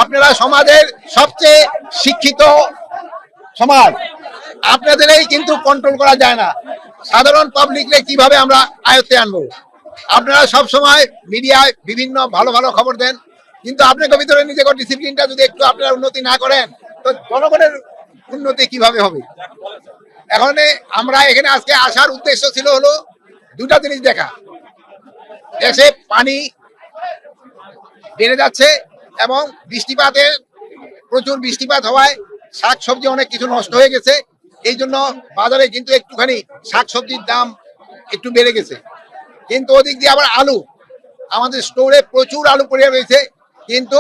আপনারা সমাজের সবচেয়ে শিক্ষিত সমাজ, আপনাদেরই কিন্তু কন্ট্রোল করা যায় না। সাধারণ পাবলিকরে কিভাবে আমরা আয়ত্তে আনবো? আপনারা সব সময় মিডিয়ায় বিভিন্ন ভালো ভালো খবর দেন, কিন্তু আপনাকে ভিতরে নিজেকে ডিসিপ্লিনটা যদি একটু আপনারা উন্নতি না করেন, তো জনগণের উন্নতি কিভাবে হবে? এখন আমরা এখানে আজকে আসার উদ্দেশ্য ছিল হলো দুটা জিনিস দেখা। দেশে পানি বেড়ে যাচ্ছে এবং বৃষ্টিপাতের প্রচুর বৃষ্টিপাত হওয়ায় শাকসবজি অনেক কিছু নষ্ট হয়ে গেছে। এই জন্য বাজারে কিন্তু একটুখানি শাকসবজির দাম একটু বেড়ে গেছে। কিন্তু ওদিক দিয়ে আবার আলু, আমাদের স্টোরে প্রচুর আলু পড়ে রয়েছে, কিন্তু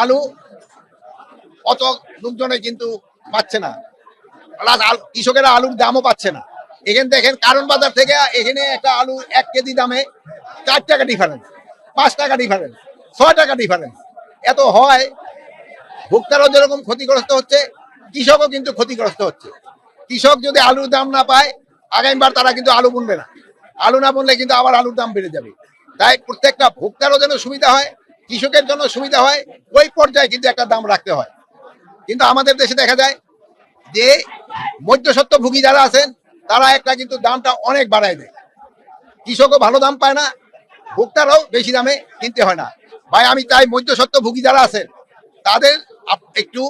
আলু অত লোকজনে কিন্তু পাচ্ছে না। কৃষকেরা আলুর দামও পাচ্ছে না। এখানে দেখেন কারণ বাজার থেকে এখানে একটা আলু 1 কেজি দামে 4 টাকা ডিফারেন্স, 5 টাকা ডিফারেন্স, 6 টাকা ডিফারেন্স। এত হয়, ভোক্তারাও যেরকম ক্ষতিগ্রস্ত হচ্ছে, কৃষকও কিন্তু ক্ষতিগ্রস্ত হচ্ছে। কৃষক যদি আলুর দাম না পায়, আগামীবার তারা কিন্তু আলু বুনবে না। আলু না বুনলে কিন্তু আবার আলুর দাম বেড়ে যাবে। তাই প্রত্যেকটা ভোক্তারও যেন সুবিধা হয়, কৃষকের জন্য সুবিধা হয়, ওই পর্যায়ে কিন্তু একটা দাম রাখতে হয়। কিন্তু আমাদের দেশে দেখা যায় যে মধ্যস্বত্বভোগী যারা আছেন তারা একটা কিন্তু দামটা অনেক বাড়ায় দেয়। কৃষকও ভালো দাম পায় না, ভোক্তারাও বেশি দামে কিনতে হয় না। ভাই আমি চাই মধ্যস্বত্বভোগী যারা আছেন তাদের একটু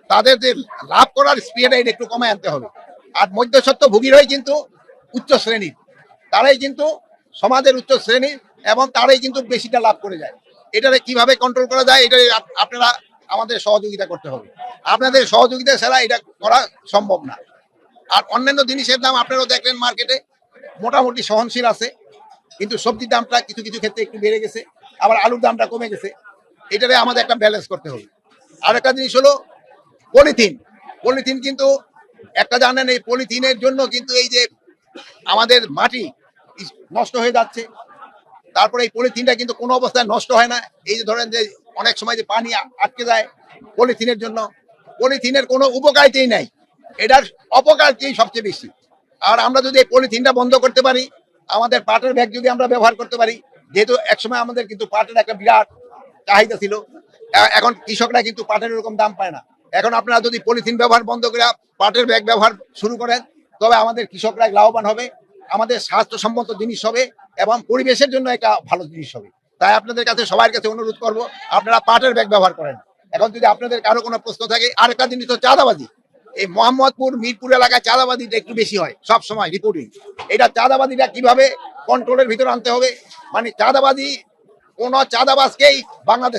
তাদের যে লাভ করার স্পিডটা এটা একটু কমে আনতে হবে। আর মধ্যস্বত্বভোগীরাই কিন্তু উচ্চ শ্রেণীর, তারাই কিন্তু সমাজের উচ্চ শ্রেণীর এবং তারাই কিন্তু বেশিটা লাভ করে যায়। এটারে কিভাবে কন্ট্রোল করা যায়, এটা আপনারা আমাদের সহযোগিতা করতে হবে। আপনাদের সহযোগিতা ছাড়া এটা করা সম্ভব না। আর অন্যান্য জিনিসের দাম আপনারাও দেখলেন মার্কেটে মোটামুটি সহনশীল আছে, কিন্তু সবজির দামটা কিছু কিছু ক্ষেত্রে একটু বেড়ে গেছে, আবার আলুর দামটা কমে গেছে। এটারে আমাদের একটা ব্যালেন্স করতে হবে। আর একটা জিনিস হলো পলিথিন। পলিথিন কিন্তু একটা জানেন, এই পলিথিনের জন্য কিন্তু এই যে আমাদের মাটি নষ্ট হয়ে যাচ্ছে। তারপরে এই পলিথিনটা কিন্তু কোনো অবস্থায় নষ্ট হয় না। এই যে ধরেন যে অনেক সময় যে পানি আটকে যায় পলিথিনের জন্য, পলিথিনের কোনো উপকারিতাই নাই, এটার অপকারিতাই সবচেয়ে বেশি। আর আমরা যদি এই পলিথিনটা বন্ধ করতে পারি, আমাদের পাটের ব্যাগ যদি আমরা ব্যবহার করতে পারি, যেহেতু একসময় আমাদের কিন্তু পাটের একটা বিরাট চাহিদা ছিল, এখন কৃষকরা কিন্তু পাটের এরকম দাম পায় না। এখন আপনারা যদি পলিথিন ব্যবহার বন্ধ করে পাটের ব্যাগ ব্যবহার শুরু করেন, তবে আমাদের কৃষকরা লাভবান হবে, আমাদের স্বাস্থ্যসম্মত জিনিস হবে এবং পরিবেশের জন্য একটা ভালো জিনিস হবে। তাই আপনাদের কাছে সবার কাছে অনুরোধ করব, আপনারা পাটের ব্যাগ ব্যবহার করেন। এখন যদি আপনাদের কারো কোনো প্রশ্ন থাকে, আরেকটা জিনিস তো চাঁদাবাজি। এই মোহাম্মদপুর মিরপুর এলাকায় চাঁদাবাজিটা একটু বেশি হয় সব সময় রিপোর্টিং। এটা চাঁদাবাজিটা কিভাবে কন্ট্রোলের ভিতরে আনতে হবে, মানে চাঁদাবাজি, কোন চাঁদাবাজকেই বাংলাদেশ